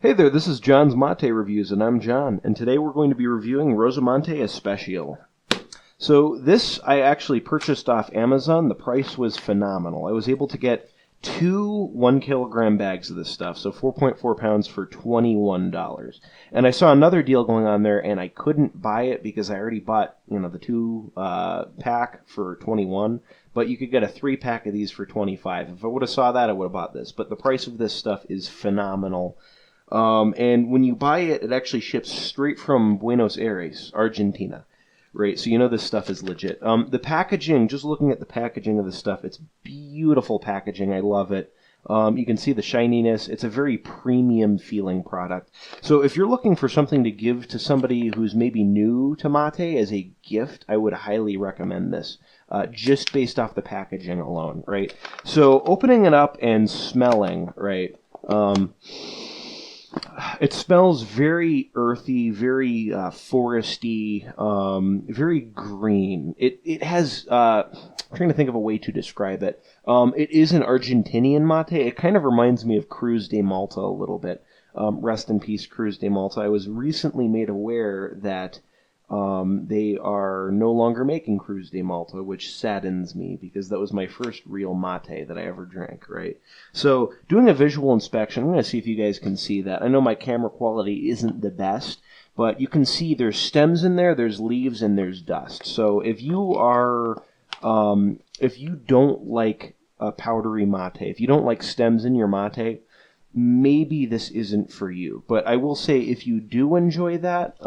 Hey there, this is John's Mate Reviews, and I'm John, and today we're going to be reviewing Rosamonte Especial. So this I actually purchased off Amazon. The price was phenomenal. I was able to get two 1 kilogram bags of this stuff, so 4.4 pounds for $21. And I saw another deal going on there, and I couldn't buy it because I already bought, the two pack for 21. But you could get a 3-pack of these for 25. If I would have saw that, I would have bought this. But the price of this stuff is phenomenal. And when you buy it, it actually ships straight from Buenos Aires, Argentina. Right, so you know this stuff is legit. The packaging, just looking at the packaging of this stuff, it's beautiful packaging. I love it. You can see the shininess. It's a very premium feeling product. So if you're looking for something to give to somebody who's maybe new to mate as a gift, I would highly recommend this, just based off the packaging alone, right? So opening it up and smelling, right, it smells very earthy, very foresty, very green. It has, I'm trying to think of a way to describe it. It is an Argentinian mate. It kind of reminds me of Cruz De Malta a little bit. Rest in peace, Cruz De Malta. I was recently made aware that they are no longer making Cruz De Malta, which saddens me because that was my first real mate that I ever drank, right? So doing a visual inspection, I'm going to see if you guys can see that. I know my camera quality isn't the best, but you can see there's stems in there, there's leaves, and there's dust. So if you are, if you don't like a powdery mate, if you don't like stems in your mate, maybe this isn't for you. But I will say if you do enjoy that,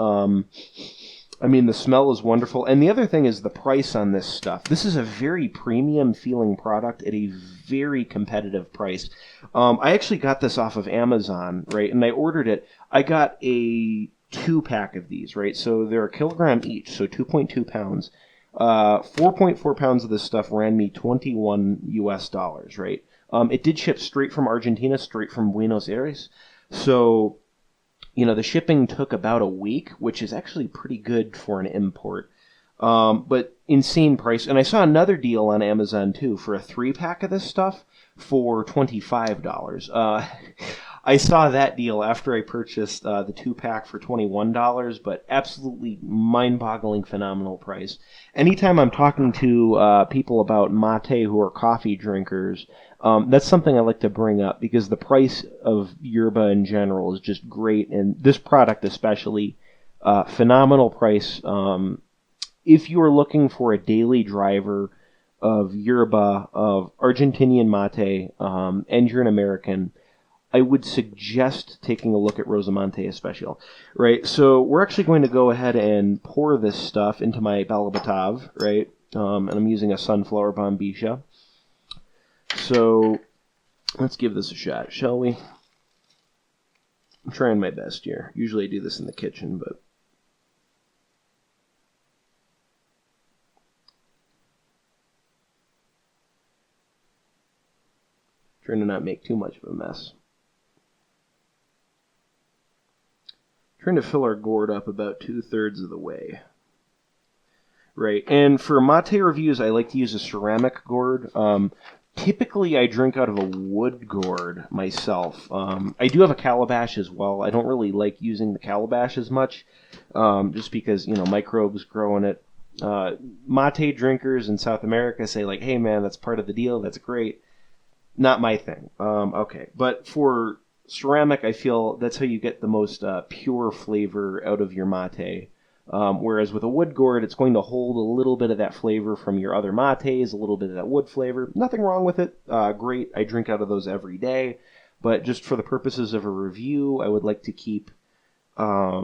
the smell is wonderful. And the other thing is the price on this stuff. This is a very premium feeling product at a very competitive price. I actually got this off of Amazon, right? And I ordered it. I got a 2-pack of these, right? So they're a kilogram each, so 2.2 pounds. 4.4 pounds of this stuff ran me $21 US, right? It did ship straight from Argentina, straight from Buenos Aires. So the shipping took about a week, which is actually pretty good for an import. But insane price. And I saw another deal on Amazon, too, for a 3-pack of this stuff for $25. I saw that deal after I purchased the 2-pack for $21, but absolutely mind-boggling, phenomenal price. Anytime I'm talking to people about mate who are coffee drinkers, that's something I like to bring up because the price of yerba in general is just great, and this product especially, phenomenal price. If you are looking for a daily driver of yerba, of Argentinian mate, and you're an American, I would suggest taking a look at Rosamonte Especial. Right, so we're actually going to go ahead and pour this stuff into my Balabatav, right, and I'm using a sunflower bombisha. So let's give this a shot, shall we? I'm trying my best here. Usually I do this in the kitchen, but trying to not make too much of a mess. Trying to fill our gourd up about 2/3 of the way. Right, and for mate reviews, I like to use a ceramic gourd. Typically, I drink out of a wood gourd myself. I do have a calabash as well. I don't really like using the calabash as much, just because, microbes grow in it. Mate drinkers in South America say, like, hey, man, that's part of the deal. That's great. Not my thing. Okay, but for ceramic, I feel that's how you get the most pure flavor out of your mate. Whereas with a wood gourd, it's going to hold a little bit of that flavor from your other mates, a little bit of that wood flavor. Nothing wrong with it. Great. I drink out of those every day. But just for the purposes of a review, I would like to keep, how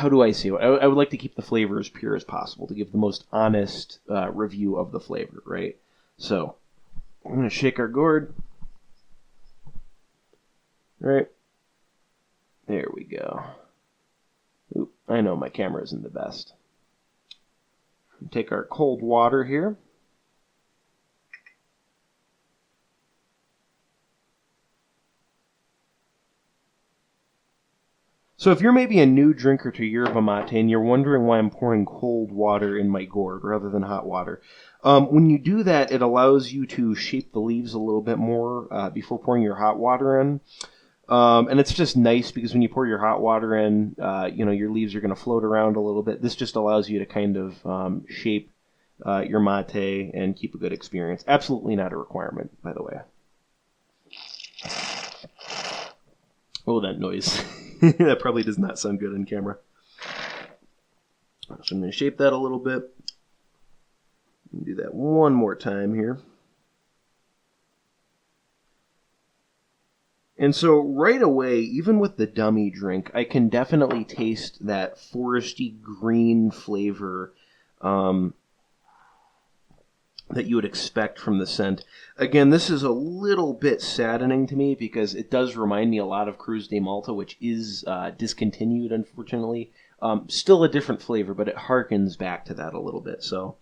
do I say it? I would like to keep the flavor as pure as possible to give the most honest review of the flavor, right? So I'm going to shake our gourd. Right. There we go. Oop, I know my camera isn't the best. Take our cold water here. So if you're maybe a new drinker to yerba mate and you're wondering why I'm pouring cold water in my gourd rather than hot water, when you do that, it allows you to shape the leaves a little bit more before pouring your hot water in. And it's just nice because when you pour your hot water in, your leaves are going to float around a little bit. This just allows you to kind of shape your mate and keep a good experience. Absolutely not a requirement, by the way. Oh, that noise. That probably does not sound good on camera. So I'm going to shape that a little bit. Do that one more time here. And so right away, even with the dummy drink, I can definitely taste that foresty green flavor that you would expect from the scent. Again, this is a little bit saddening to me because it does remind me a lot of Cruz De Malta, which is discontinued, unfortunately. Still a different flavor, but it harkens back to that a little bit. So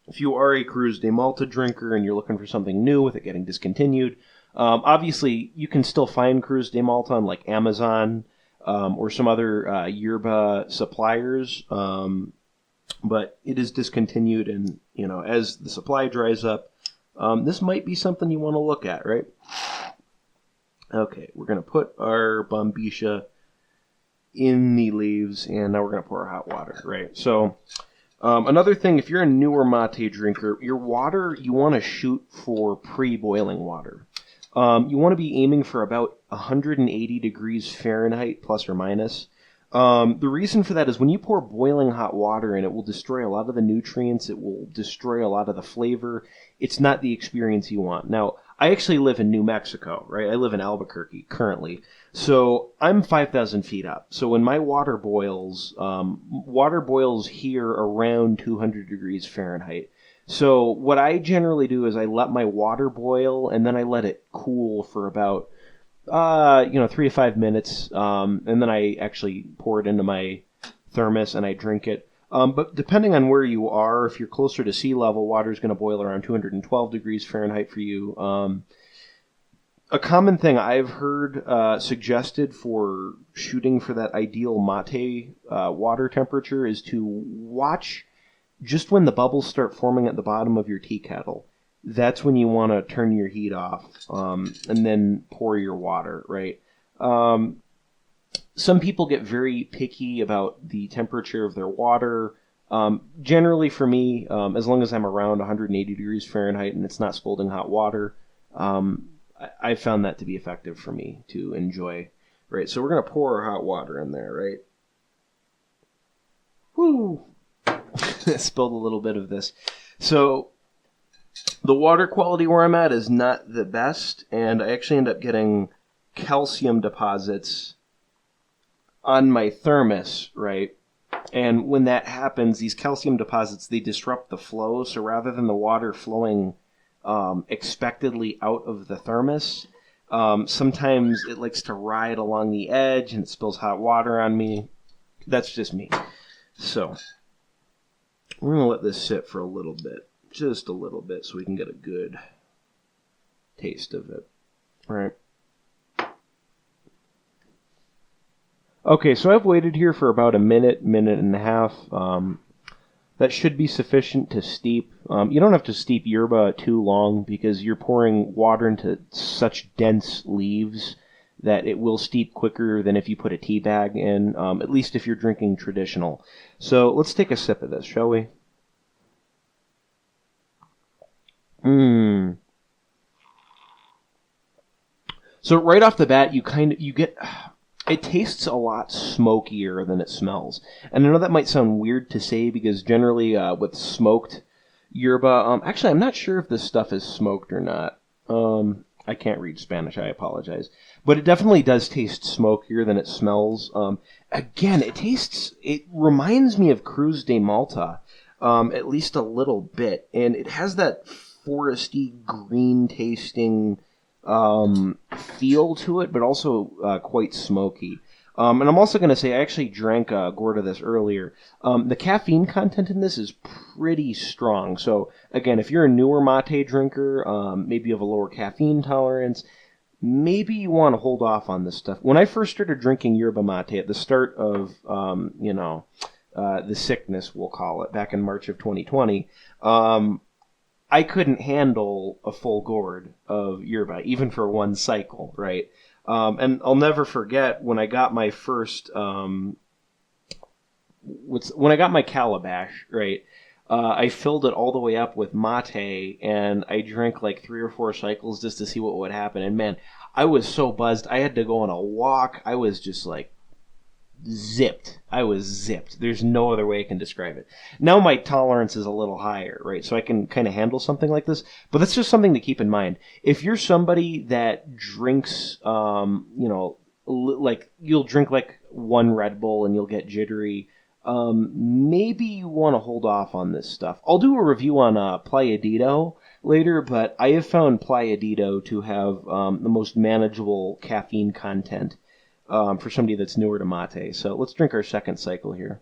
if you are a Cruz De Malta drinker and you're looking for something new with it getting discontinued, obviously you can still find Cruz De Malta on like Amazon or some other yerba suppliers. But it is discontinued, and as the supply dries up, this might be something you want to look at, right? Okay, we're going to put our Bombisha in the leaves, and now we're going to pour our hot water, right? So another thing, if you're a newer mate drinker, your water, you want to shoot for pre-boiling water. You want to be aiming for about 180 degrees Fahrenheit, plus or minus. The reason for that is when you pour boiling hot water in, it will destroy a lot of the nutrients. It will destroy a lot of the flavor. It's not the experience you want. Now, I actually live in New Mexico, right? I live in Albuquerque currently. So I'm 5,000 feet up. So when my water boils here around 200 degrees Fahrenheit. So what I generally do is I let my water boil and then I let it cool for about 3 to 5 minutes, and then I actually pour it into my thermos and I drink it. But depending on where you are, if you're closer to sea level, water is going to boil around 212 degrees Fahrenheit for you. A common thing I've heard suggested for shooting for that ideal mate water temperature is to watch just when the bubbles start forming at the bottom of your tea kettle. That's when you want to turn your heat off and then pour your water, right? Some people get very picky about the temperature of their water. Generally, for me, as long as I'm around 180 degrees Fahrenheit and it's not scalding hot water, I found that to be effective for me to enjoy, right? So we're going to pour our hot water in there, right? Woo! Spilled a little bit of this. So the water quality where I'm at is not the best, and I actually end up getting calcium deposits on my thermos, right? And when that happens, these calcium deposits, they disrupt the flow, so rather than the water flowing expectedly out of the thermos, sometimes it likes to ride along the edge and it spills hot water on me. That's just me. So we're going to let this sit for a little bit. Just a little bit so we can get a good taste of it. All right. Okay, so I've waited here for about a minute and a half. That should be sufficient to steep. You don't have to steep yerba too long because you're pouring water into such dense leaves that it will steep quicker than if you put a tea bag in, at least if you're drinking traditional. So let's take a sip of this, shall we? So right off the bat, you get, it tastes a lot smokier than it smells. And I know that might sound weird to say because generally with smoked yerba, actually I'm not sure if this stuff is smoked or not. I can't read Spanish, I apologize. But it definitely does taste smokier than it smells. Again, it reminds me of Cruz De Malta, at least a little bit. And it has that foresty, green tasting feel to it, but also quite smoky. And I'm also going to say, I actually drank a gourd of this earlier. The caffeine content in this is pretty strong. So again, if you're a newer mate drinker, maybe you have a lower caffeine tolerance, maybe you want to hold off on this stuff. When I first started drinking yerba mate at the start of, the sickness, we'll call it, back in March of 2020, I couldn't handle a full gourd of yerba, even for one cycle, right? And I'll never forget when I got my first, when I got my calabash, right? I filled it all the way up with mate, and I drank like 3 or 4 cycles just to see what would happen. And man, I was so buzzed. I had to go on a walk. I was just like zipped. I was zipped. There's no other way I can describe it. Now my tolerance is a little higher, right? So I can kind of handle something like this. But that's just something to keep in mind. If you're somebody that drinks, like you'll drink like one Red Bull and you'll get jittery, maybe you want to hold off on this stuff. I'll do a review on Playadido later, but I have found Playadido to have the most manageable caffeine content for somebody that's newer to mate. So let's drink our second cycle here.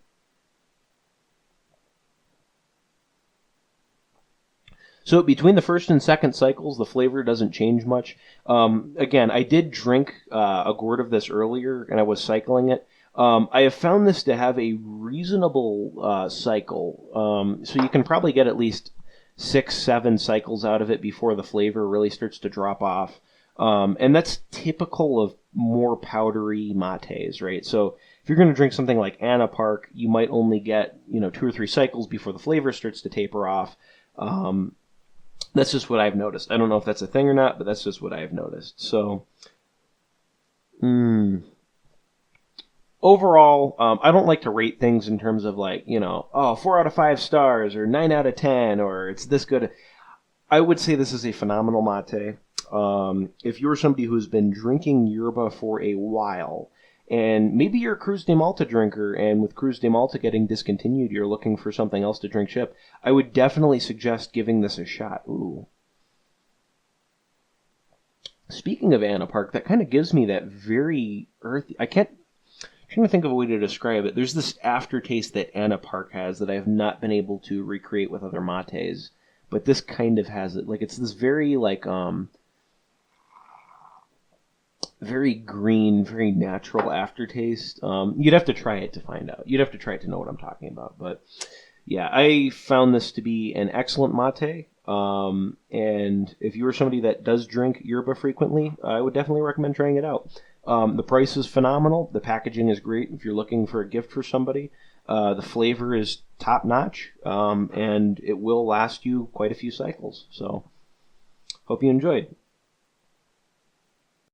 So between the first and second cycles, the flavor doesn't change much. Again, I did drink a gourd of this earlier, and I was cycling it. I have found this to have a reasonable cycle. So you can probably get at least 6-7 cycles out of it before the flavor really starts to drop off. And that's typical of more powdery mates, right? So if you're going to drink something like Anna Park, you might only get 2 or 3 cycles before the flavor starts to taper off. That's just what I've noticed. I don't know if that's a thing or not, but that's just what I've noticed. So, overall, I don't like to rate things in terms of 4 out of 5 stars or 9 out of 10 or it's this good. I would say this is a phenomenal mate. If you're somebody who's been drinking yerba for a while, and maybe you're a Cruz De Malta drinker, and with Cruz De Malta getting discontinued, you're looking for something else to drink chip, I would definitely suggest giving this a shot. Ooh. Speaking of Anna Park, that kind of gives me that very earthy... I'm trying to think of a way to describe it. There's this aftertaste that Anna Park has that I have not been able to recreate with other mates, but this kind of has it. Like, it's this very, very green, very natural aftertaste. You'd have to try it to find out. You'd have to try it to know what I'm talking about. But yeah, I found this to be an excellent mate. And if you are somebody that does drink yerba frequently, I would definitely recommend trying it out. The price is phenomenal. The packaging is great if you're looking for a gift for somebody. The flavor is top notch, and it will last you quite a few cycles. So, hope you enjoyed.